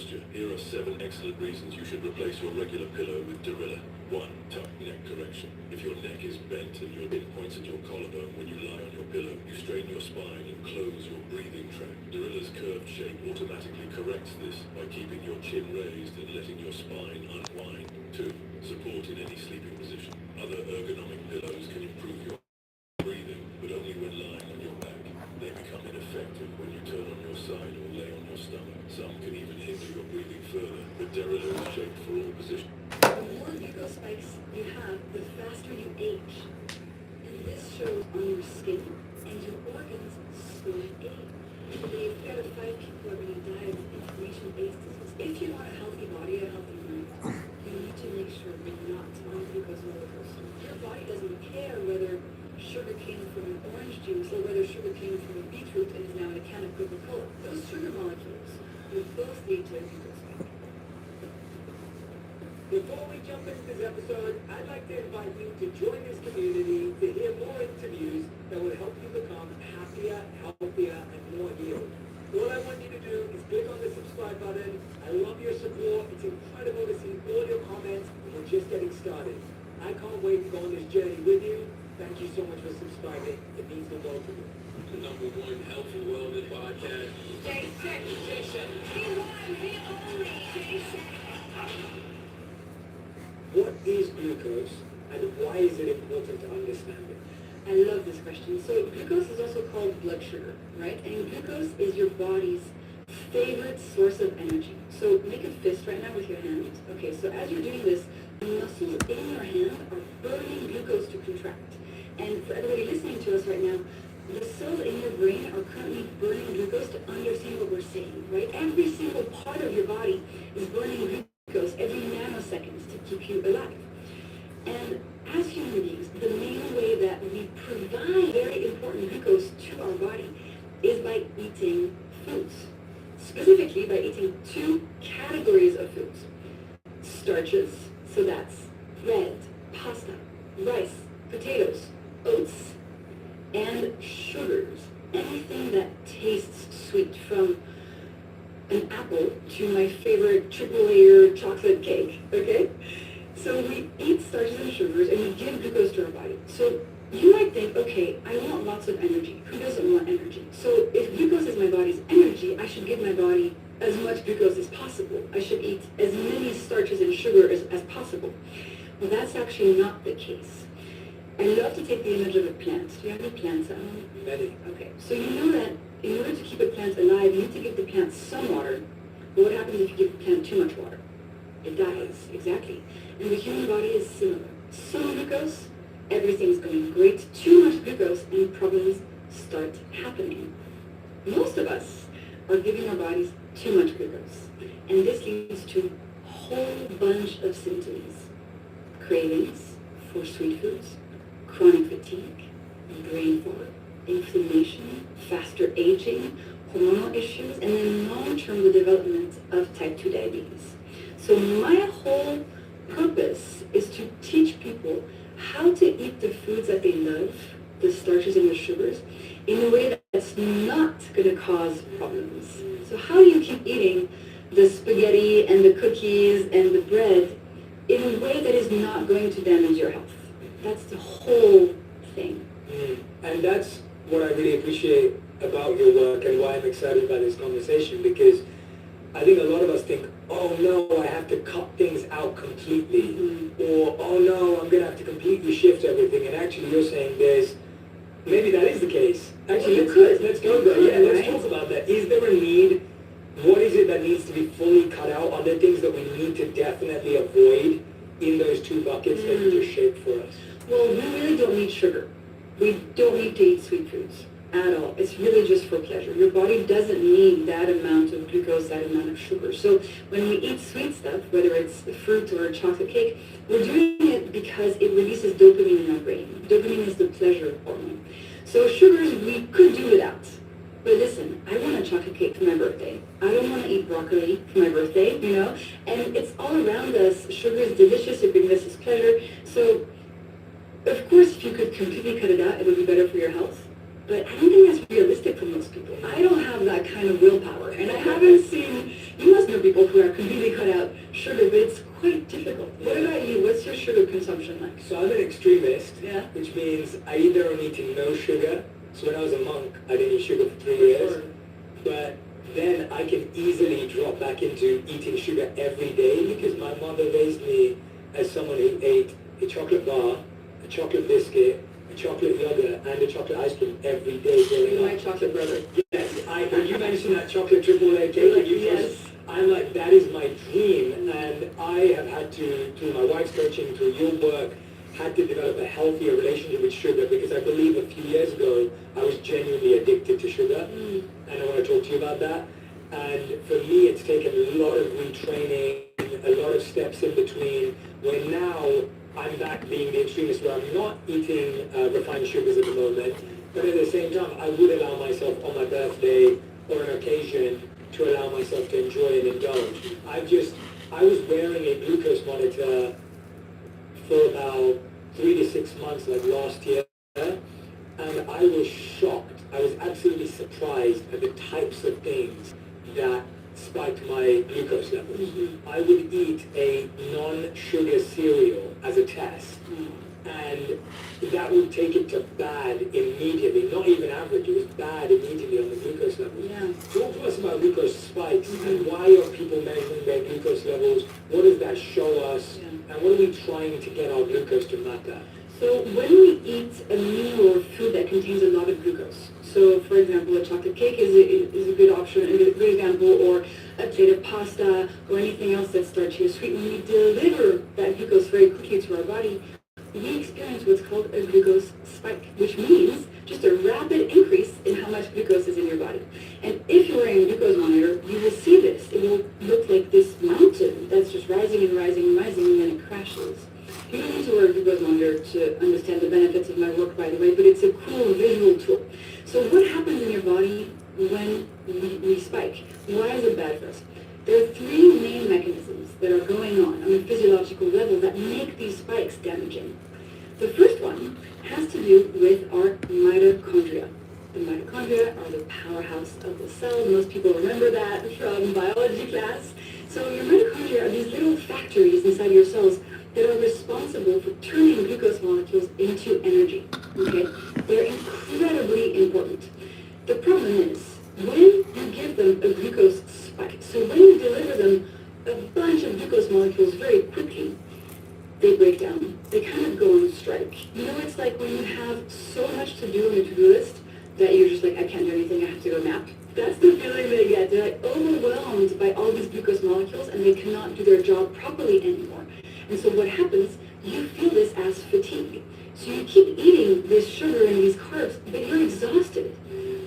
posture. Here are 7 excellent reasons you should replace your regular pillow with Dorilla. 1. Tuck neck correction. If your neck is bent and your chin points at your collarbone when you lie on your pillow, you strain your spine and close your breathing tract. Dorilla's curved shape automatically corrects this by keeping your chin raised and letting your spine unwind. 2. Support in any sleeping position. Other ergonomic pillows can improve your breathing, but only when lying on your back. They become ineffective when you turn on your side or lay on your stomach. Some can even hinder your breathing further, but Dorilla is shaped for all positions. The more glucose spikes you have, the faster you age. And this shows on your skin, and your organs slowly age. The 4 out of 5 people are going to die of inflammation-based disease. If you want a healthy body, a healthy mind, you need to make sure you're not on glucose roller coaster. Your body doesn't care whether sugar came from an orange juice or whether sugar came from a beetroot and is now in a can of Coca-Cola. Those sugar molecules will both lead to a glucose spike. Before we jump into this episode, I'd like to invite you to join this community to hear more interviews that will help you become happier, healthier, and more healed. All I want you to do is click on the subscribe button. I love your support. It's incredible to see all your comments, and we're just getting started. I can't wait to go on this journey with you. Thank you so much for subscribing. It means the world to me. The #1 health and wellness podcast. Jason, the one, the only Jason. What is glucose, and why is it important to understand it? I love this question. So glucose is also called blood sugar, right? And glucose is your body's favorite source of energy. So make a fist right now with your hand. Okay, so as you're doing this, the muscles in your hand are burning glucose to contract. And for everybody listening to us right now, the cells in your brain are currently burning glucose to understand what we're saying, right? Every single part of your body is burning glucose every nanosecond to keep you alive. And as human beings, the main way that we provide very important glucose to our body is by eating foods. Specifically by eating 2 categories of foods. Starches, so that's bread, pasta, rice, potatoes, oats, and sugars. Anything that tastes sweet, from an apple to my favorite triple layer chocolate cake, okay? So we eat starches and sugars and we give glucose to our body. So you might think, okay, I want lots of energy. Who doesn't want energy? So if glucose is my body's energy, I should give my body as much glucose as possible. I should eat as many starches and sugar as possible. Well, that's actually not the case. I love to take the image of a plant. Do you have any plants at home? Many. Okay, so you know that in order to keep a plant alive, you need to give the plant some water. But what happens if you give the plant too much water? It dies, exactly. And the human body is similar. Some glucose, everything's going great. Too much glucose, and problems start happening. Most of us are giving our bodies too much glucose. And this leads to a whole bunch of symptoms. Cravings for sweet foods, chronic fatigue, brain fog, inflammation, faster aging, hormonal issues, and then long-term the development of type 2 diabetes. So my whole purpose is to teach people how to eat the foods that they love, the starches and the sugars, in a way that's not going to cause problems. So how do you keep eating the spaghetti and the cookies and the bread in a way that is not going to damage your health? That's the whole thing. And that's what I really appreciate about your work and why I'm excited about this conversation, because I think a lot of us think, oh no, I have to cut things out completely, or oh no, I'm going to have to completely shift everything. And actually you're saying maybe that is the case. Actually, let's go there. Yeah, let's talk about that. Is there a need? What is it that needs to be fully cut out? Are there things that we need to definitely avoid in those 2 buckets that you just shaped for us? Well, we really don't need sugar. We don't need to eat sweet foods at all. It's really just for pleasure. Your body doesn't need that amount of glucose, that amount of sugar. So when we eat sweet stuff, whether it's fruit or a chocolate cake, we're doing it because it releases dopamine in our brain. Dopamine is the pleasure hormone. So sugars we could do without. But listen, I want a chocolate cake for my birthday. I don't want to eat broccoli for my birthday, you know? And it's all around us. Sugar is delicious. It brings us pleasure. So, of course, if you could completely cut it out, it would be better for your health. But I don't think that's realistic for most people. I don't have that kind of willpower. And I haven't seen You must know people who are completely cut out sugar, but it's quite difficult. What about you? What's your sugar consumption like? So I'm an extremist, Yeah. which means I either am eating no sugar. So when I was a monk, I didn't eat sugar for 3 years. Sure. But then I can easily drop back into eating sugar every day because my mother raised me as someone who ate a chocolate bar, a chocolate biscuit, a chocolate yogurt, and a chocolate ice cream every day growing You're up. my chocolate brother. Yes, when you mentioned that chocolate triple layer cake, and you Yes. I'm like, that is my dream, and I have had to, through my wife's coaching, through your work, had to develop a healthier relationship with sugar because I believe a few years ago I was genuinely addicted to sugar, and I want to talk to you about that. And for me, it's taken a lot of retraining, a lot of steps in between, where now I'm back being the extremist where I'm not eating refined sugars at the moment, but at the same time, I would allow myself on my birthday or an occasion to allow myself to enjoy and indulge. I was wearing a glucose monitor for about 3 to 6 months, like last year, and I was shocked. I was absolutely surprised at the types of things that spiked my glucose levels. I would eat a non-sugar cereal as a test, and that would take it to bad immediately, not even average, it was bad immediately on the glucose levels. Yeah. Talk to us about glucose spikes and why are people measuring their glucose levels, what does that show us, and what are we trying to get our glucose to matter? So when we eat a meal or food that contains a lot of glucose, so for example, a chocolate cake is a good option, a good example, or a plate of pasta, or anything else that's starchy or sweet, when we deliver that glucose very quickly to our body, we experience what's called a glucose spike, which means just a rapid increase in how much glucose is in your body. And if you're wearing a glucose monitor, you will see this. It will look like this mountain that's just rising and rising and rising, and then it crashes. You don't need to wear a glucose monitor to understand the benefits of my work, by the way, but it's a cool visual tool. So what happens in your body when we spike? Why is it bad for us? There are 3 main mechanisms that are going on a physiological level that make these spikes damaging. The first one has to do with our mitochondria. The mitochondria are the powerhouse of the cell. Most people remember that from biology class. So your mitochondria are these little factories inside your cells that are responsible for turning glucose molecules into energy. Okay? They're incredibly important. The problem is, when you give them a glucose spike, so when you deliver them a bunch of glucose molecules very quickly, they break down. They kind of go on strike. You know, it's like when you have so much to do on your to-do list that you're just like, I can't do anything, I have to go nap. That's the feeling they get. They're like overwhelmed by all these glucose molecules and they cannot do their job properly anymore. And so what happens, you feel this as fatigue. So you keep eating this sugar and these carbs, but you're exhausted.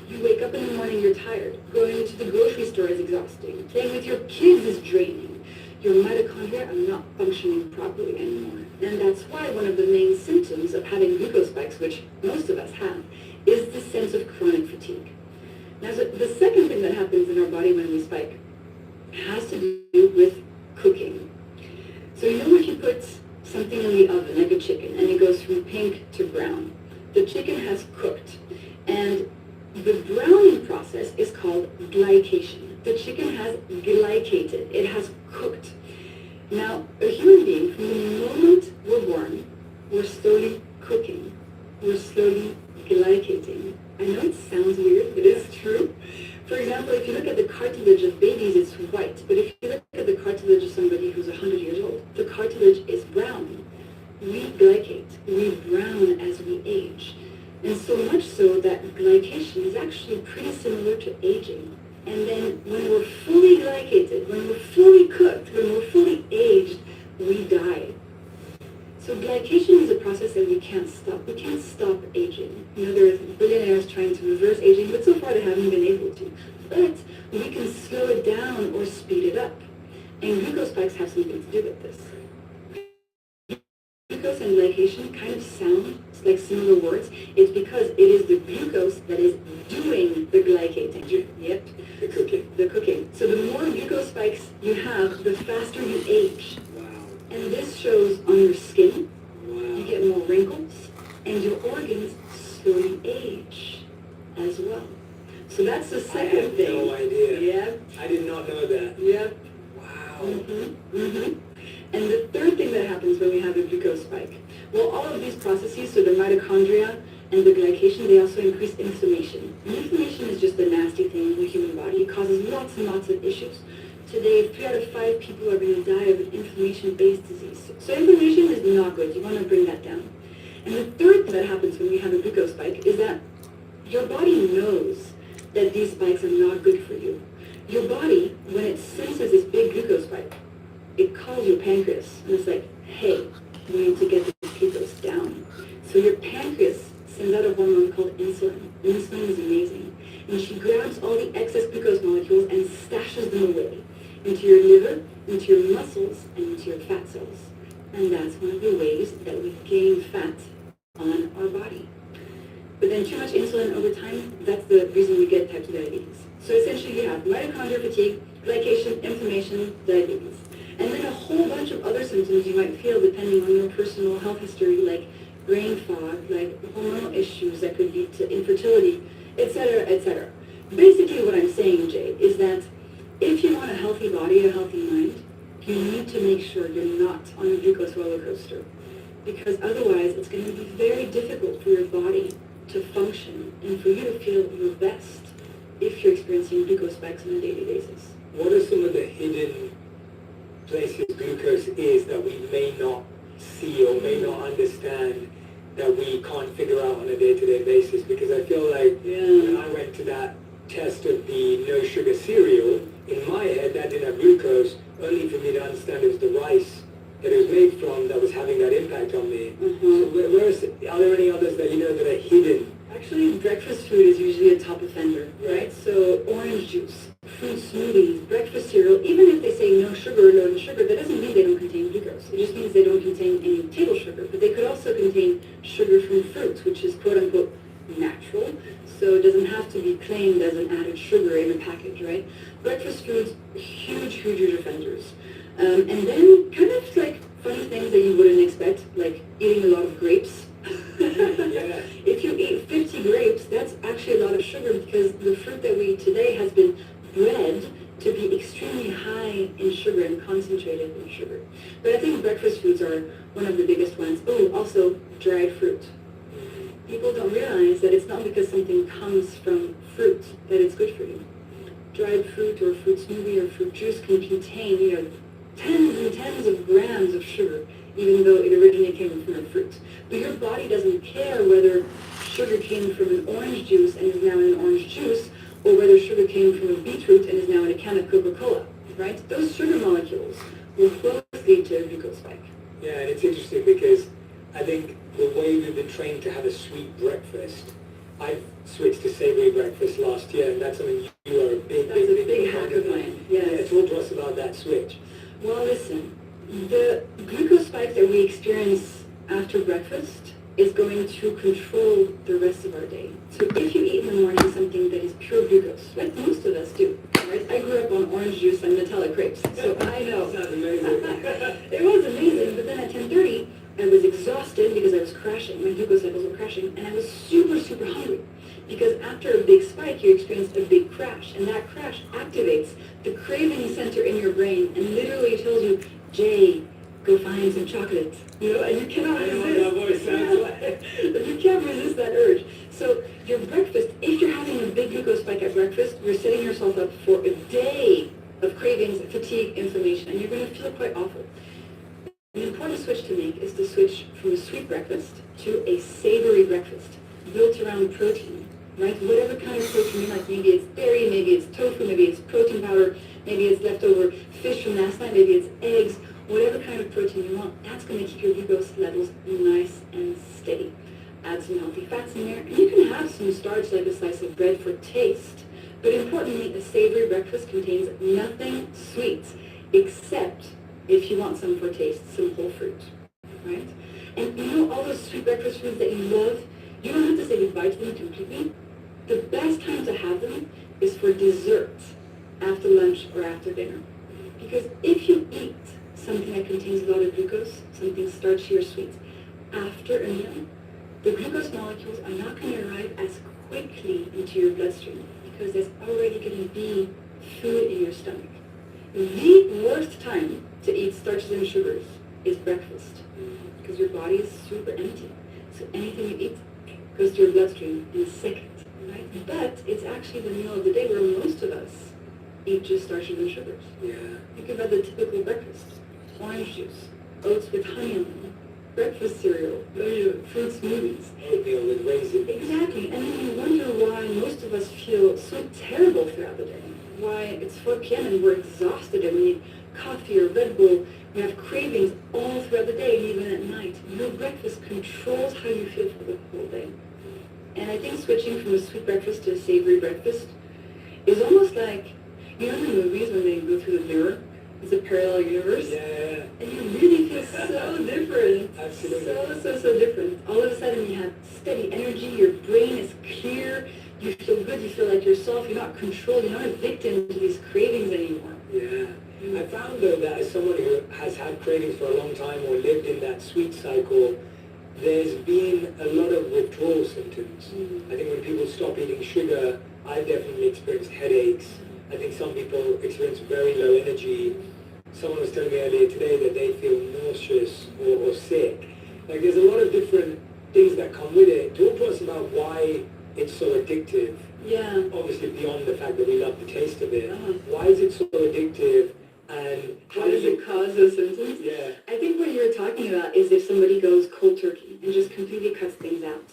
You wake up in the morning, you're tired. Going to the grocery store is exhausting. Playing with your kids is draining. Your mitochondria are not functioning properly anymore. And that's why one of the main symptoms of having glucose spikes, which most of us have, is the sense of chronic fatigue. Now, so the second thing that happens in our body when we spike has to do with cooking. So you know when you put something in the oven, like a chicken, and it goes from pink to brown. The chicken has cooked, and the browning process is called glycation. The chicken has glycated. It has cooked. Now, a human being, from the moment we're born, we're slowly cooking. We're slowly glycating. I know it sounds weird, but it's true. For example, if you look at the cartilage of babies, it's white. But if you look at the cartilage of somebody who's 100 years old, the cartilage is brown. We glycate. We brown as we age. And so much so that glycation is actually pretty similar to aging. And then when we're fully glycated, when we're fully cooked, when we're fully aged, we die. So glycation is a process that we can't stop. We can't stop aging. You know, there's billionaires trying to reverse aging, but so far they haven't been able to. But we can slow it down or speed it up. And glucose spikes have something to do with this. Glucose and glycation kind of sound like similar words. It's because it is the glucose that is doing the glycating. Yep. The cooking. The cooking. So the more glucose spikes you have, the faster you age. Wow. And this shows on your skin. Wow. You get more wrinkles, and your organs slowly age as well. So that's the second thing. No idea. Yeah. I did not know that. Yep. Wow. And the third thing that happens when we have a glucose spike, well, all of these processes, so the mitochondria and the glycation, they also increase inflammation. And inflammation is just a nasty thing in the human body. It causes lots and lots of issues. Today, 3 out of 5 people are going to die of an inflammation-based disease. So inflammation is not good. You want to bring that down. And the third thing that happens when we have a glucose spike is that your body knows that these spikes are not good for you. Your body, when it senses this big glucose spike, it calls your pancreas, and it's like, hey, we need to get this glucose down. So your pancreas sends out a hormone called insulin. Insulin is amazing. And she grabs all the excess glucose molecules and stashes them away into your liver, into your muscles, and into your fat cells. And that's one of the ways that we gain fat on our body. But then too much insulin over time, that's the reason we get type 2 diabetes. So essentially you have mitochondrial fatigue, glycation, inflammation, diabetes. And then a whole bunch of other symptoms you might feel depending on your personal health history, like brain fog, like hormonal issues that could lead to infertility, etc., etc. Basically what I'm saying, Jay, is that if you want a healthy body, a healthy mind, you need to make sure you're not on a glucose roller coaster. Because otherwise it's going to be very difficult for your body to function and for you to feel your best if you're experiencing glucose spikes on a daily basis. What are some of the hidden places glucose is that we may not see or may not understand that we can't figure out on a day-to-day basis? Because I feel like when I went to that test of the no sugar cereal, in my head that didn't have glucose, only for me to understand it was the rice that it was made from that was having that impact on me. So are there any others that you know that are hidden? Actually, breakfast food is usually a top offender, right? So orange juice, fruit smoothies, breakfast cereal, even if they say no sugar, low in sugar, that doesn't mean they don't contain glucose. It just means they don't contain any table sugar. But they could also contain sugar from fruits, which is quote-unquote natural. So it doesn't have to be claimed as an added sugar in a package, right? Breakfast foods, huge offenders. And then kind of like funny things that you wouldn't expect, like eating a lot of grapes. If you eat 50 grapes, that's actually a lot of sugar because the fruit that we eat today has been bred to be extremely high in sugar and concentrated in sugar. But I think breakfast foods are one of the biggest ones. Oh, also dried fruit. People don't realize that it's not because something comes from fruit that it's good for you. Dried fruit or fruit smoothie or fruit juice can contain, tens and tens of grams of sugar, even though it originally came from a fruit. But your body doesn't care whether sugar came from an orange juice and is now in an orange juice, or whether sugar came from a beetroot and is now in a can of Coca-Cola, right? Those sugar molecules will both lead to a glucose spike. Yeah, and it's interesting because I think the way we've been trained to have a sweet breakfast, I've switched to savory breakfast last year, and that's something you are a big hack of mine. Yes. Talk to us about that switch. Well, listen, the glucose spike that we experience after breakfast is going to control the rest of our day. So if you eat in the morning something that is pure glucose, like most of us do, right? I grew up on orange juice and Nutella crepes, so I know. Sounds amazing. It was amazing, but then at 10:30, I was exhausted because I was crashing. My glucose levels were crashing, and I was super hungry. Because after a big spike, you experience a big crash, and that crash activates the craving center in your brain and literally tells you, Jay, go find some chocolate. And you cannot resist. You can't resist that urge. So your breakfast, if you're having a big glucose spike at breakfast, you're setting yourself up for a day of cravings, fatigue, inflammation, and you're going to feel quite awful. An important switch to make is to switch from a sweet breakfast to a savory breakfast built around protein, right? Whatever kind of protein you like. Maybe it's dairy, maybe it's tofu, maybe it's protein powder, maybe it's leftover fish from last night, maybe it's eggs, whatever kind of protein you want. That's going to keep your glucose levels nice and steady. Add some healthy fats in there, and you can have some starch like a slice of bread for taste. But importantly, a savory breakfast contains nothing sweet except, if you want some for taste, some whole fruit, right? And all those sweet breakfast foods that you love, you don't have to say goodbye to them completely. The best time to have them is for dessert, after lunch or after dinner. Because if you eat something that contains a lot of glucose, something starchy or sweet, after a meal, the glucose molecules are not going to arrive as quickly into your bloodstream because there's already going to be food in your stomach. The worst time to eat starches and sugars is breakfast, because your body is super empty. So anything you eat goes to your bloodstream in a second, right? But it's actually the meal of the day where most of us eat just starches and sugars. Yeah. Think about the typical breakfast: orange juice, oats with honey on them, breakfast cereal, fruit smoothies. Oatmeal with raisins. Exactly, and then you wonder why most of us feel so terrible throughout the day. Why it's 4 p.m. and we're exhausted and we need coffee or Red Bull. We have cravings all throughout the day and even at night. Your breakfast controls how you feel for the whole day. And I think switching from a sweet breakfast to a savory breakfast is almost like, you know, in the movies when they go through the mirror, it's a parallel universe. Yeah. And you really feel so different. Absolutely. So different. All of a sudden you have steady energy, your brain is clear, you feel good, you feel like yourself, you're not controlled, you're not a victim to these cravings anymore. Yeah. I found though that as someone who has had cravings for a long time or lived in that sweet cycle, there's been a lot of withdrawal symptoms. I think when people stop eating sugar, I've definitely experienced headaches. I think some people experience very low energy. Someone was telling me earlier today that they feel nauseous or sick. Like there's a lot of different things that come with it. Talk to us about why it's so addictive. Yeah. Obviously beyond the fact that we love the taste of it. Uh-huh. Why is it so addictive and How does it cause those symptoms? Yeah. I think what you're talking about is if somebody goes cold turkey and just completely cuts things out.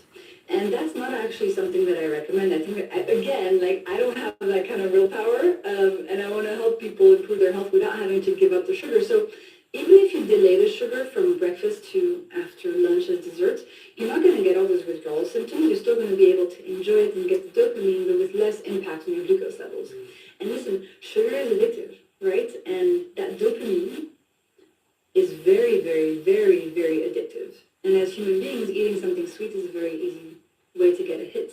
And that's not actually something that I recommend. I think, again, like, I don't have that kind of willpower, and I want to help people improve their health without having to give up the sugar. So even if you delay the sugar from breakfast to after lunch as dessert, you're not going to get all those withdrawal symptoms. You're still going to be able to enjoy it and get the dopamine, but with less impact on your glucose levels. And listen, sugar is addictive, right? And that dopamine is very, very, very, very addictive. And as human beings, eating something sweet is a very easy way to get a hit.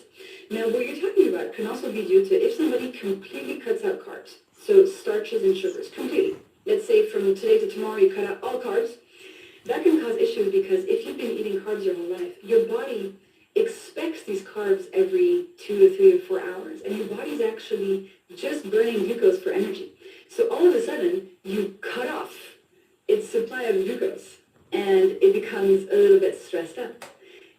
Now, what you're talking about can also be due to if somebody completely cuts out carbs, so starches and sugars, completely. Let's say from today to tomorrow you cut out all carbs. That can cause issues because if you've been eating carbs your whole life, your body expects these carbs every 2 to 3 or 4 hours, and your body's actually just burning glucose for energy. So all of a sudden, you cut off its supply of glucose, and it becomes a little bit stressed out,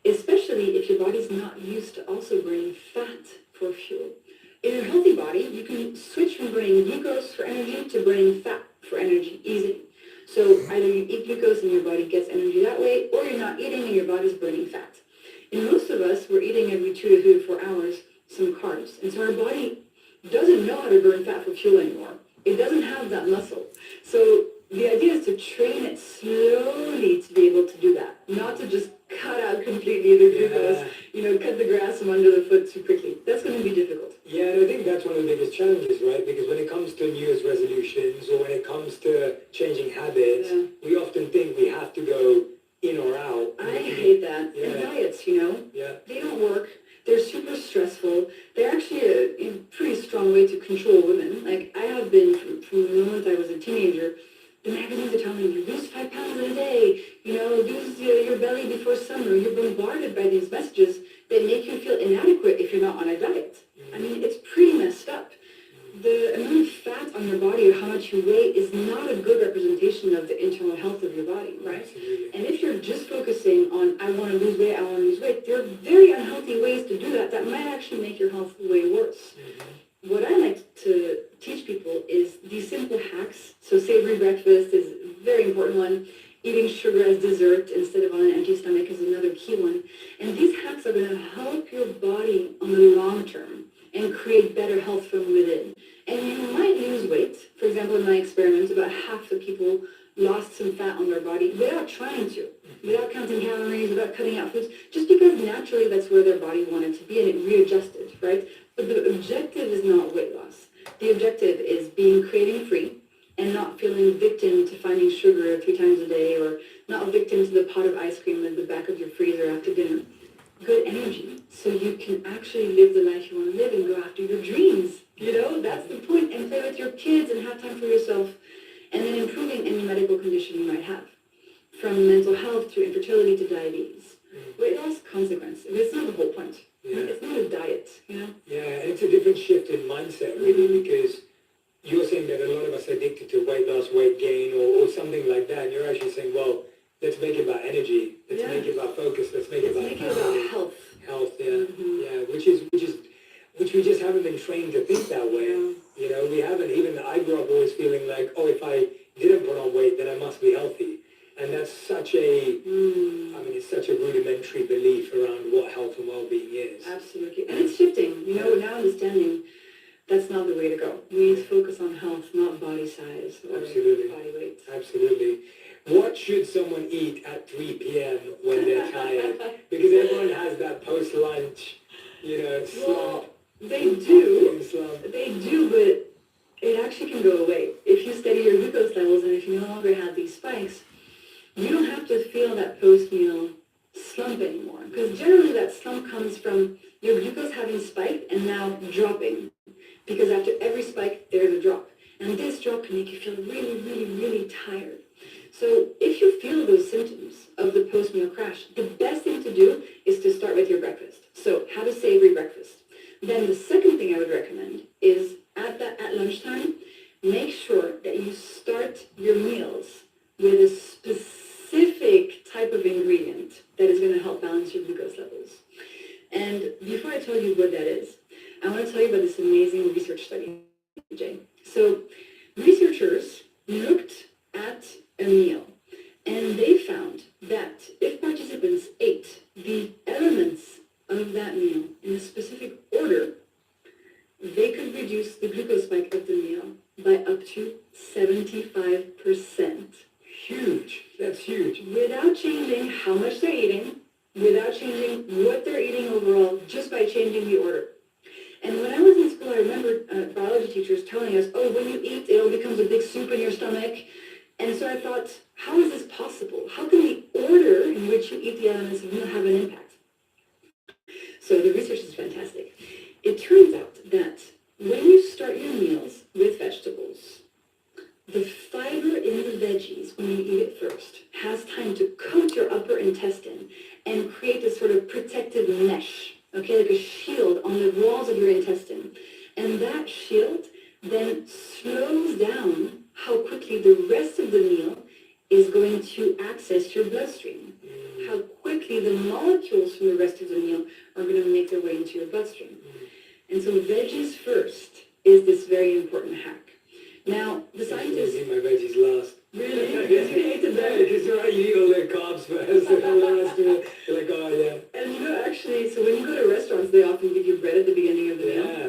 especially if your body's not used to also burning fat for fuel. In your healthy body, you can switch from burning glucose for energy to burning fat for energy easily. So either you eat glucose and your body gets energy that way, or you're not eating and your body's burning fat. In most of us, we're eating every 2 to 3 to 4 hours some carbs. And so our body doesn't know how to burn fat for fuel anymore. It doesn't have that muscle. So the idea is to train it slowly to be able to do that, not to just cut out completely the glucose, cut the grass from under the foot too quickly. That's going to be difficult. Yeah, and I think that's one of the biggest challenges, right? Because when it comes to New Year's resolutions or when it comes to changing habits, we often think we have to go in or out. I hate that. Yeah. And diets, Yeah. they don't work. They're super stressful. They're actually a pretty strong way to control women. Like, I have been, from the moment I was a teenager, the magazines are telling you, lose 5 pounds in a day, lose your belly before summer. You're bombarded by these messages that make you feel inadequate if you're not on a diet. I mean, it's pretty messed up. The amount of fat on your body or how much you weigh is not a good representation of the internal health of your body, right? Absolutely. And if you're just focusing on, I want to lose weight, there are very unhealthy ways to do that that might actually make your health way worse. Mm-hmm. What I like to teach people is these simple hacks. So savory breakfast is a very important one. Eating sugar as dessert instead of on an empty stomach is another key one. And these hacks are going to help your body on the long term and create better health from within. And you might lose weight. For example, in my experiments, about half the people lost some fat on their body without trying to, without counting calories, without cutting out foods, just because naturally that's where their body wanted to be and it readjusted, right? But the objective is not weight loss. The objective is being craving free and not feeling victim to finding sugar 3 times a day or not victim to the pot of ice cream at the back of your freezer after dinner. Good energy so you can actually live the life you want to live and go after your dreams. That's the point. And play with your kids and have time for yourself. And then improving any medical condition you might have. From mental health to infertility to diabetes. Weight loss, consequence. It's not the whole point. Yeah. It's not a diet, Yeah, and it's a different shift in mindset, really, because you're saying that a lot of us are addicted to weight loss, weight gain, or something like that, and you're actually saying, well, let's make it about energy, let's Yeah. make it about focus, let's make it Let's about make it about health. health, yeah, Mhm. yeah, which we just haven't been trained to think that way. Yeah. You know, we haven't. Even I grew up always feeling like, oh, if I didn't put on weight, then I must be healthy, and that's such a, I mean, it's such a rudimentary belief around what health and well-being is. Absolutely. And it's shifting. You know, we're now understanding that's not the way to go. We need to focus on health, not body size or Absolutely. body weight. Absolutely. What should someone eat at 3 p.m. when they're tired? Because everyone has that post-lunch, you know, slump. Well, they do. Slump. They do, but it actually can go away. If you steady your glucose levels and if you no longer have these spikes, you don't have to feel that post-meal slump anymore. Because generally that slump comes from your glucose having spiked and now dropping. Because after every spike, there's a drop. And this drop can make you feel really, really, really tired. So if you feel those symptoms of the post-meal crash, the best thing to do is to start with your breakfast. So have a savory breakfast. Then the second thing I would recommend is at lunchtime, make sure that you start your meals with a specific type of ingredient that is going to help balance your glucose levels. And before I tell you what that is, I want to tell you about this amazing research study, Jay. So researchers looked at a meal, and they found that if participants ate the elements of that meal in a specific order, they could reduce the glucose spike of the meal by up to 75%. Huge. That's huge. Without changing how much they're eating, without changing what they're eating overall, just by changing the order. And when I was in school, I remember biology teachers telling us, oh, when you eat, it all becomes a big soup in your stomach. And so I thought, how is this possible? How can the order in which you eat the elements of meal have an impact? So the research is fantastic. It turns out that when you start your meals with vegetables, the fiber in the veggies, when you eat it first, has time to coat your upper intestine and create a sort of protective mesh, okay, like a shield on the walls of your intestine. And that shield then slows down how quickly the rest of the meal is going to access your bloodstream. How quickly the molecules from the rest of the meal are going to make their way into your bloodstream. And so veggies first is this very important hack. Now, the scientists... I eat my veggies last. Really? Because you hate them. Yeah, because you eat all the carbs first, and all the rest of it. You're like, oh, yeah. And you know, actually, so when you go to restaurants, they often give you bread at the beginning of the meal. Yeah.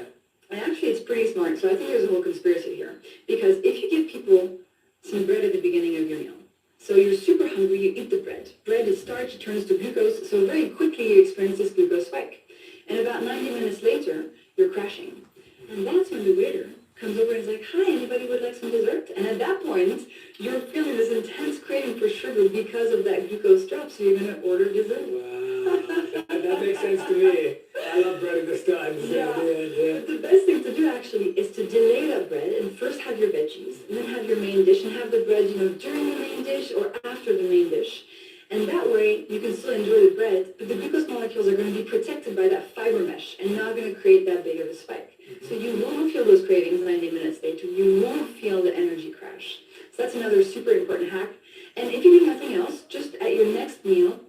And actually, it's pretty smart. So I think there's a whole conspiracy here. Because if you give people some bread at the beginning of your meal, so you're super hungry, you eat the bread. Bread is starch, it turns to glucose, so very quickly you experience this glucose spike. And about 90 minutes later, you're crashing. And that's when the waiter comes over and is like, hi, anybody would like some dessert? And at that point, you're feeling this intense craving for sugar because of that glucose drop, so you're going to order dessert. Wow. That makes sense to me. I love bread at this time. Yeah. Yeah. The best thing to do actually is to delay that bread and first have your veggies, and then have your main dish, and have the bread, during the main dish or after the main dish. And that way, you can still enjoy the bread, but the glucose molecules are going to be protected by that fiber mesh and not going to create that big of a spike. So you won't feel those cravings 90 minutes later. You won't feel the energy crash. So that's another super important hack. And if you do nothing else, just at your next meal,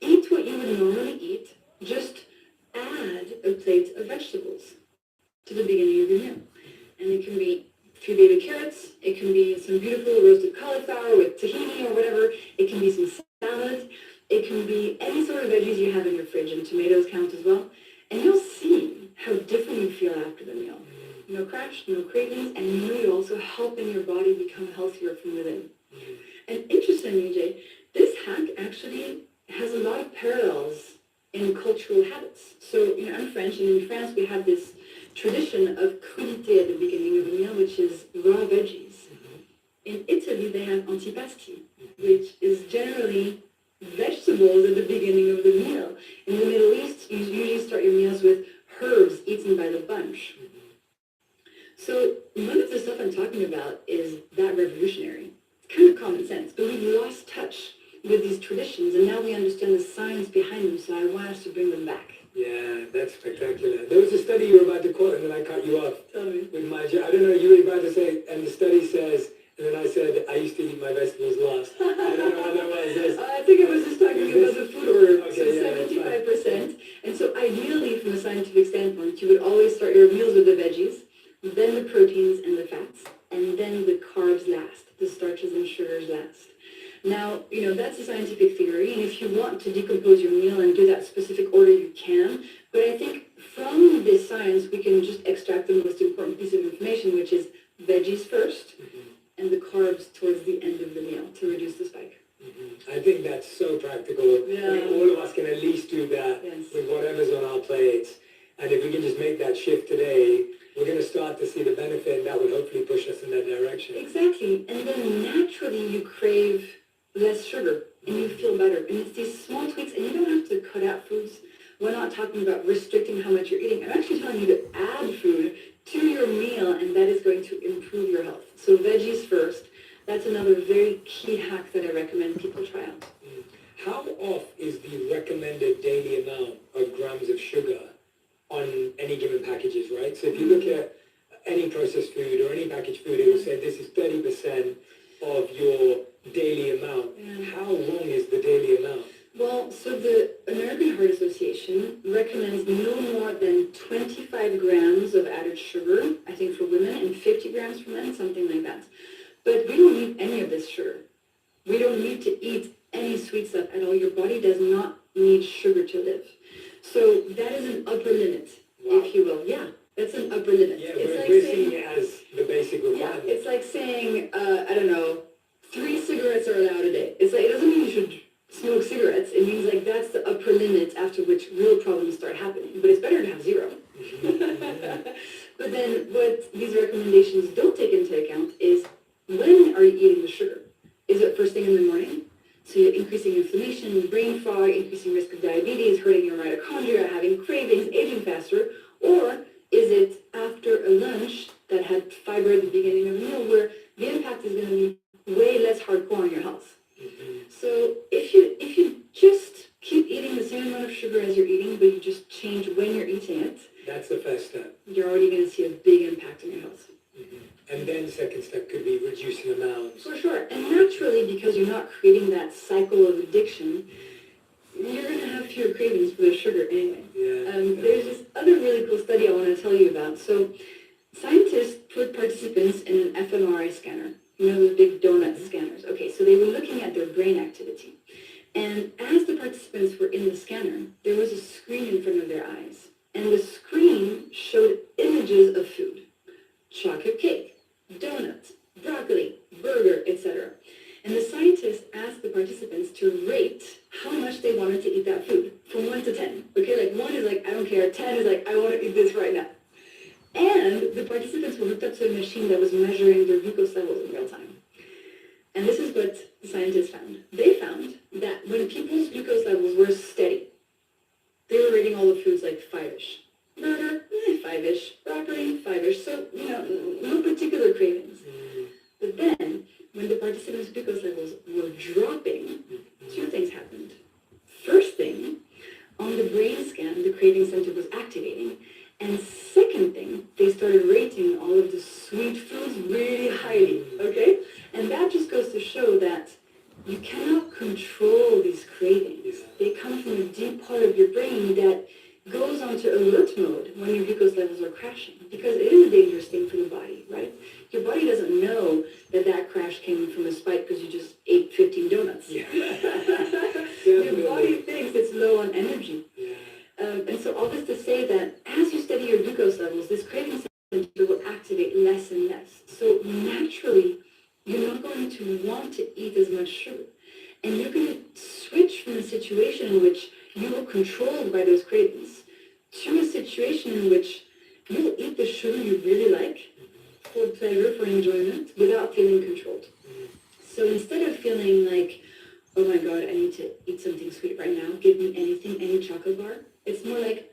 eat what you would normally eat. Just add a plate of vegetables to the beginning of your meal. And it can be a few baby carrots. It can be some beautiful roasted cauliflower with tahini or whatever. It can be some salad. It can be any sort of veggies you have in your fridge, and tomatoes count as well. And you'll see how different you feel after the meal. No crash, no cravings, and you're also helping your body become healthier from within. And interestingly, Jay, this hack actually has a lot of parallels in cultural habits. So, I'm French, and in France we have this tradition of crudité at the beginning of the meal, which is raw veggies. In Italy, they have antipasti, which is generally vegetables at the beginning of the meal. In the Middle East, you usually start your meals with herbs eaten by the bunch. So none of the stuff I'm talking about is that revolutionary. It's kind of common sense, but we've lost touch with these traditions, and now we understand the science behind them, so I want us to bring them back. Yeah, that's spectacular. There was a study you were about to quote, and then I cut you off. Tell me. With my, I don't know, you were about to say, and the study says, and then I said, I used to eat my vegetables last. I don't know what that was. I think I was just talking about the food order. Okay, So yeah, that's 75%. And so ideally, from a scientific standpoint, you would always start your meals with the veggies, then the proteins and the fats, and then the carbs last, the starches and sugars last. Now, that's a scientific theory, and if you want to decompose your meal and do that specific order, you can. But I think from this science, we can just extract the most important piece of information, which is veggies first, and the carbs towards the end of the meal to reduce the spike. I think that's so practical. Yeah. I mean, all of us can at least do that Yes. with whatever's on our plates. And if we can just make that shift today, we're going to start to see the benefit, and that will hopefully push us in that direction. Exactly. And then naturally you crave less sugar and you feel better. And it's these small tweaks, and you don't have to cut out foods. We're not talking about restricting how much you're eating. I'm actually telling you to add food to your meal, and that is going to improve your health. So veggies first. That's another very key hack that I recommend people try out. How off is the recommended daily amount of grams of sugar on any given packages, right? So if you look at any processed food or any packaged food, it will say this is 30% of your daily amount. How wrong is the daily amount? Well, so the American Heart Association recommends no more than 25 grams of added sugar, I think for women, and 50 grams for men, something like that. But we don't need any of this sugar. We don't need to eat any sweet stuff at all. Your body does not need sugar to live. So that is an upper limit, if you will. Yeah, that's an upper limit. Yeah, It's like we're saying, seeing it as the basic yeah, requirement. it's like saying, I don't know, 3 cigarettes are allowed a day. It's like, it doesn't mean you should smoke cigarettes. It means like that's the upper limit after which real problems start happening. But it's better to have 0. But then what these recommendations don't take into account is, when are you eating the sugar? Is it first thing in the morning? So you're increasing inflammation, brain fog, increasing risk of diabetes, hurting your mitochondria, having cravings, aging faster? Or is it after a lunch that had fiber at the beginning of the meal, where the impact is going to be way less hardcore on your health? So if you just keep eating the same amount of sugar as you're eating, but you just change when you're eating it, That's the first step. you're already going to see a big impact on your health. And then second step could be reducing amounts. For sure. And naturally, because you're not creating that cycle of addiction, you're going to have fewer cravings for the sugar anyway. Yeah. There's this other really cool study I want to tell you about. So scientists put participants in an fMRI scanner. You know, those big donut scanners. Okay, so they were looking at their brain activity. And as the participants were in the scanner, there was a screen in front of their eyes. And the screen showed images of food. Chocolate cake, donuts, broccoli, burger, etc. And the scientists asked the participants to rate how much they wanted to eat that food, from 1 to 10. Okay, like 1 is like, I don't care. 10 is like, I want to eat this right now. And the participants were hooked up to a machine that was measuring their glucose levels in real time. And this is what the scientists found. They found that when people's glucose levels were steady, they were rating all the foods like 5-ish. Burger, 5-ish. Broccoli, 5-ish. So, no particular cravings. But then, when the participants' glucose levels were dropping, 2 things happened. First thing, on the brain scan, the craving center was activating. And second thing, they started rating all of the sweet foods really highly, okay? And that just goes to show that you cannot control these cravings. They come from a deep part of your brain that goes onto alert mode when your glucose levels are crashing, because it is a dangerous thing for the body, right? Your body doesn't know that that crash came from a spike because you just ate 15 donuts. Yeah. Your body thinks it's low on energy. Yeah. And so all this to say that as you study your glucose levels, this craving center will activate less and less. So naturally, you're not going to want to eat as much sugar. And you're going to switch from a situation in which you were controlled by those cravings to a situation in which you will eat the sugar you really like for pleasure, for enjoyment, without feeling controlled. So instead of feeling like, oh my God, I need to eat something sweet right now, give me anything, any chocolate bar, it's more like,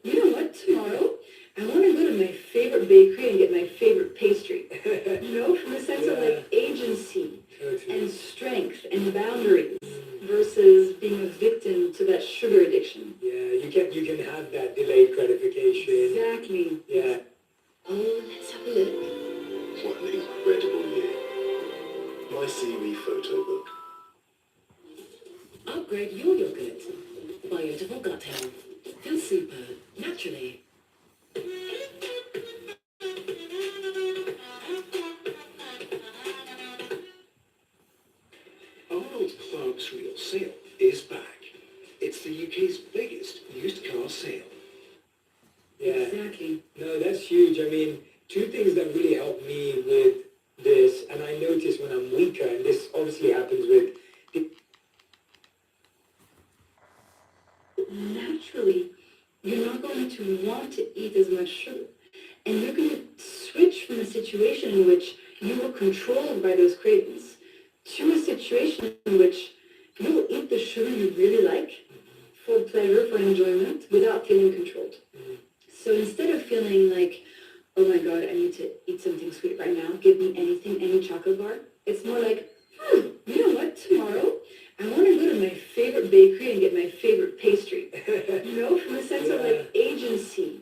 you know what, tomorrow I want to go to my favorite bakery and get my favorite pastry. From a sense of like agency and strength and boundaries versus being a victim to that sugar addiction. Yeah, you can MySeaWe photo book. Upgrade your yogurt. Biodeful gut health. Feel super, naturally. Arnold Clark's Real Sale is back. It's the UK's biggest used car sale. Yeah. Exactly. No, that's huge. I mean, two things that really help me with this, and I notice when I'm weaker, and this obviously happens with Naturally, you're not going to want to eat as much sugar. And you're going to switch from a situation in which you were controlled by those cravings to a situation in which you'll eat the sugar you really like for pleasure, for enjoyment, without feeling controlled. So instead of feeling like, oh my God, I need to eat something sweet right now, give me anything, any chocolate bar, it's more like, you know what, tomorrow I want to go to my favorite bakery and get my favorite pastry. You know, from a sense of like agency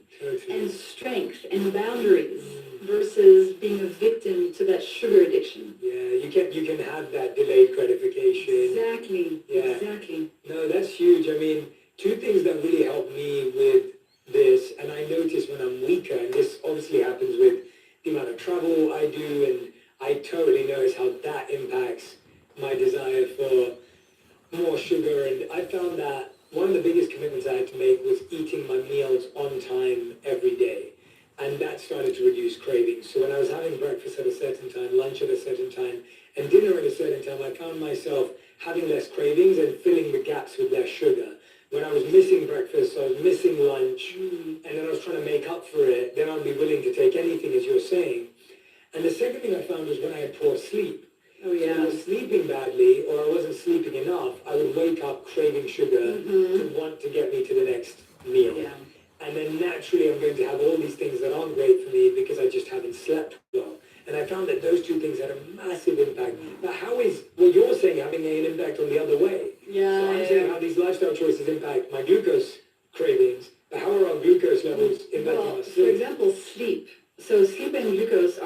and strength and boundaries versus being a victim to that sugar addiction. Yeah, you can have that delayed gratification. Exactly. Yeah. Exactly. No, that's huge. I mean, two things that really help me with this, and I notice when I'm weaker, and this obviously happens with the amount of travel I do, and I totally notice how that impacts my desire for more sugar. And I found that one of the biggest commitments I had to make was eating my meals on time every day. And that started to reduce cravings. So when I was having breakfast at a certain time, lunch at a certain time, and dinner at a certain time, I found myself having less cravings and filling the gaps with less sugar. When I was missing breakfast, I was missing lunch, and then I was trying to make up for it, then I'd be willing to take anything, as you're saying. And the second thing I found was when I had poor sleep. Oh, When I yeah. was sleeping badly or I wasn't sleeping enough, I would wake up craving sugar to want to get me to the next meal. Yeah. And then naturally I'm going to have all these things that aren't great for me because I just haven't slept well. And I found that those two things had a massive impact. But how is what you're saying having an impact on the other way? Yeah. So I'm saying how these lifestyle choices impact my glucose cravings, but how are our glucose levels impacting Well, our for sleep? example, sleep. So sleep and glucose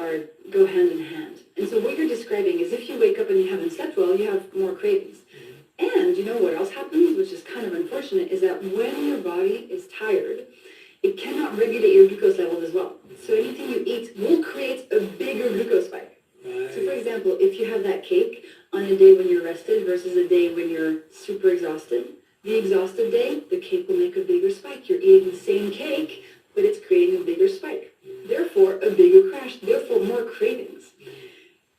go hand in hand. And so what you're describing is if you wake up and you haven't slept well, you have more cravings. And you know what else happens, which is kind of unfortunate, is that when your body is tired, it cannot regulate your glucose levels as well. So anything you eat will create a bigger glucose spike. Right. So for example, if you have that cake on a day when you're rested versus a day when you're super exhausted, the exhausted day, the cake will make a bigger spike. You're eating the same cake, but it's creating a bigger spike. Therefore, a bigger crash, therefore more cravings.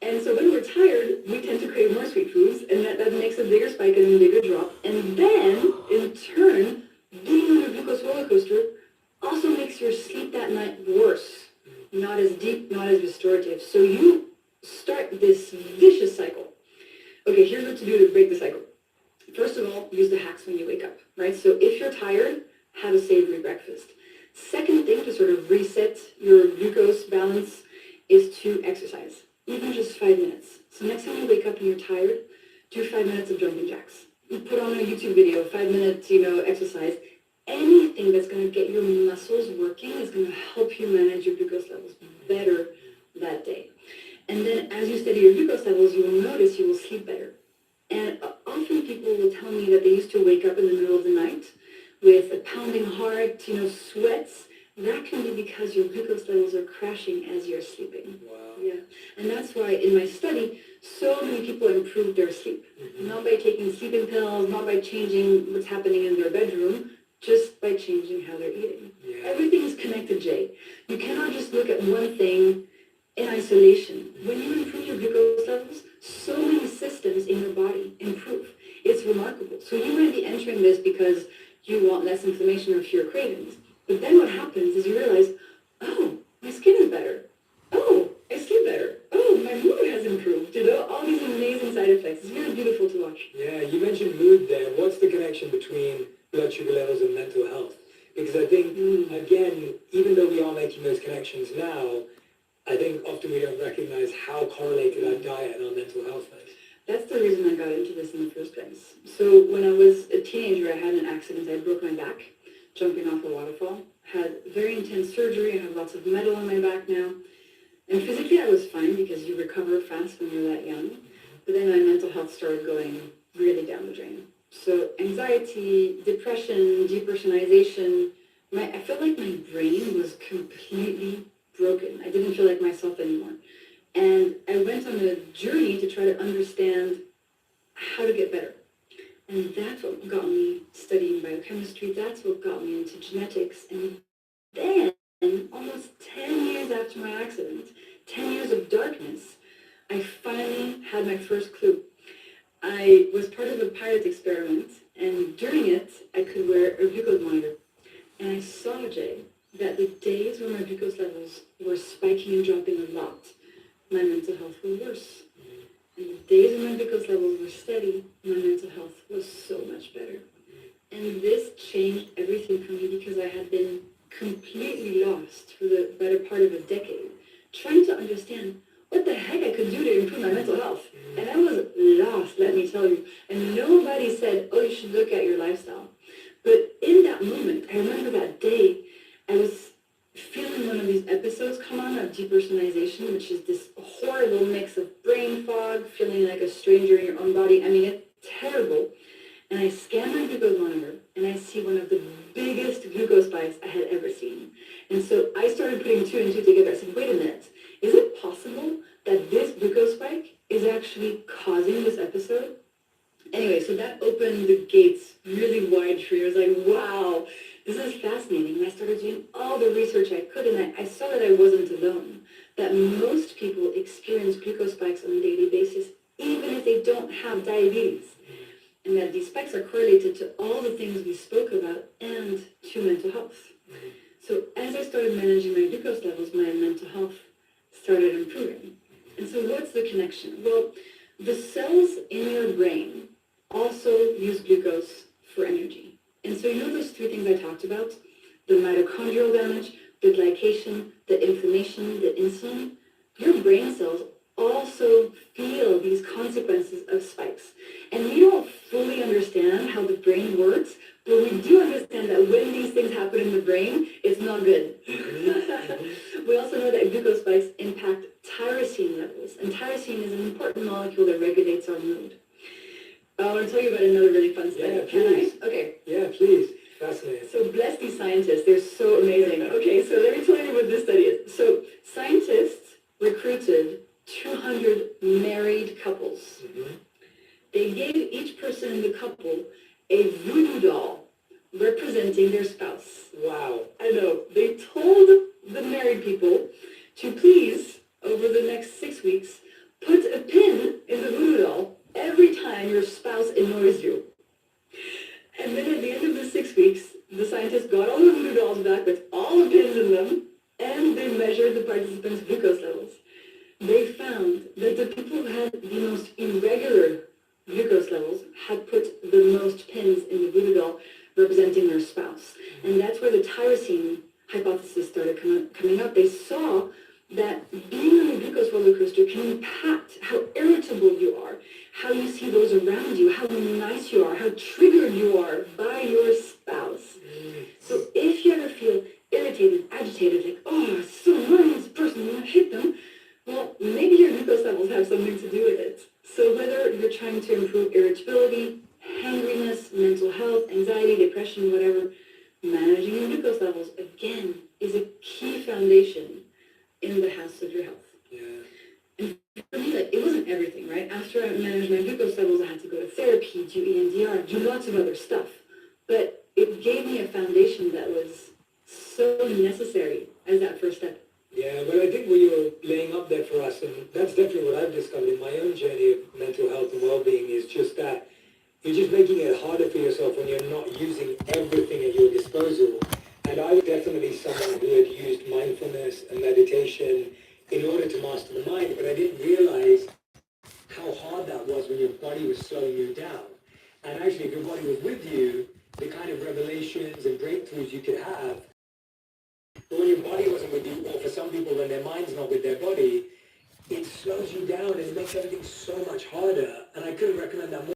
And so when we're tired, we tend to crave more sweet foods, and that makes a bigger spike and a bigger drop. And then, in turn, being on a glucose roller coaster also makes your sleep that night worse. Not as deep, not as restorative. So you start this vicious cycle. Okay, here's what to do to break the cycle. First of all, use the hacks when you wake up, right? So if you're tired, have a savory breakfast. Second thing to sort of reset your glucose balance is to exercise, even just 5 minutes. So next time you wake up and you're tired, do 5 minutes of jumping jacks. You put on a YouTube video, 5 minutes, exercise. Anything that's going to get your muscles working is going to help you manage your glucose levels better that day. And then as you steady your glucose levels, you will notice you will sleep better. And often people will tell me that they used to wake up in the middle of the night with a pounding heart, sweats. That can be because your glucose levels are crashing as you're sleeping. Wow. Yeah. And that's why in my study, so many people improved their sleep. Not by taking sleeping pills, not by changing what's happening in their bedroom, just by changing how they're eating. Yeah. Everything is connected, Jay. You cannot just look at one thing in isolation. When you improve your glucose levels, so many systems in your body improve. It's remarkable. So you might be entering this because you want less inflammation or fewer cravings. But then what happens is you realize, oh, my skin is better. Oh, I sleep better. Oh, my mood has improved. All these amazing side effects. It's really beautiful to watch. Yeah, you mentioned mood there. What's the connection between blood sugar levels and mental health? Because I think, again, even though we are making those connections now, I think often we don't recognize how correlated our diet and our mental health is. That's the reason I got into this in the first place. So when I was a teenager, I had an accident. I broke my back jumping off a waterfall. Had very intense surgery. I have lots of metal on my back now. And physically I was fine because you recover fast when you're that young. but then my mental health started going really down the drain. So anxiety, depression, depersonalization, I felt like my brain was completely broken. I didn't feel like myself anymore. And I went on a journey to try to understand how to get better. And that's what got me studying biochemistry. That's what got me into genetics. And then, almost 10 years after my accident, 10 years of darkness, I finally had my first clue. I was part of a pilot experiment, and during it, I could wear a glucose monitor. And I saw, Jay, that the days when my glucose levels were spiking and dropping a lot, my mental health was worse. And the days when my glucose levels were steady, my mental health was so much better. And this changed everything for me because I had been completely lost for the better part of a decade, trying to understand what the heck I could do to improve my mental health. And I was lost, let me tell you. And nobody said, oh, you should look at your lifestyle. But in that moment, I remember that day, I was feeling one of these episodes come on of depersonalization, which is this horrible mix of brain fog, feeling like a stranger in your own body. I mean, it's terrible. And I scan my glucose monitor, and I see one of the biggest glucose spikes I had ever seen. And so I started putting two and two together. I said, wait a minute, is it possible that this glucose spike is actually causing this episode? Anyway, so that opened the gates really wide for me. I was like, wow, this is fascinating. And I started doing all the research I could, and I saw that I wasn't alone, that most people experience glucose spikes on a daily basis, even if they don't have diabetes, and that these spikes are correlated to all the things we spoke about and to mental health. So as I started managing my glucose levels, my mental health started improving. And so what's the connection? Well, the cells in your brain also use glucose for energy. And so you know those three things I talked about? The mitochondrial damage, the glycation, the inflammation, the insulin. Your brain cells also feel these consequences of spikes. And we don't fully understand how the brain works, but we do understand that when these things happen in the brain, it's not good. We also know that glucose spikes impact tyrosine levels, and tyrosine is an important molecule that regulates our mood. I want to tell you about another really fun study. Yeah, Can I? please. Okay. Yeah, please. Fascinating. So bless these scientists. They're so amazing. Okay, so let me tell you what this study is. So scientists recruited 200 married couples. Mm-hmm. They gave each person in the couple a voodoo doll representing their spouse. Wow. I know. They told the married people to please, over the next 6 weeks, put a pin in the voodoo doll every time your spouse ignores you. And then at the end of the 6 weeks, the scientists got all the voodoo dolls back with all the pins in them, and they measured the participants' glucose levels. They found that the people who had the most irregular glucose levels had put the most pins in the voodoo doll representing their spouse. And that's where the tyrosine hypothesis started coming up. They saw that being on a glucose roller coaster can impact how irritable you are, how you see those around you, how nice you are, how triggered you are by your spouse. So if you ever feel irritated, agitated, like, oh, it's so annoying, this person, I hate them, well, maybe your glucose levels have something to do with it. So whether you're trying to improve irritability, hangriness, mental health, anxiety, depression, whatever, managing your glucose levels, again, is a key foundation in the house of your health. Yeah. And for me, like, it wasn't everything, right? After I managed my glucose levels, I had to go to therapy, do EMDR, do lots of other stuff. But it gave me a foundation that was so necessary as that first step. Yeah, well, I think what you're laying up there for us, and that's definitely what I've discovered in my own journey of mental health and well-being, is just that you're just making it harder for yourself when you're not using everything at your disposal. And I was definitely someone who had used mindfulness and meditation in order to master the mind, but I didn't realize how hard that was when your body was slowing you down. And actually, if your body was with you, the kind of revelations and breakthroughs you could have. But when your body wasn't with you, or for some people when their mind's not with their body, it slows you down and it makes everything so much harder. And I couldn't recommend that more.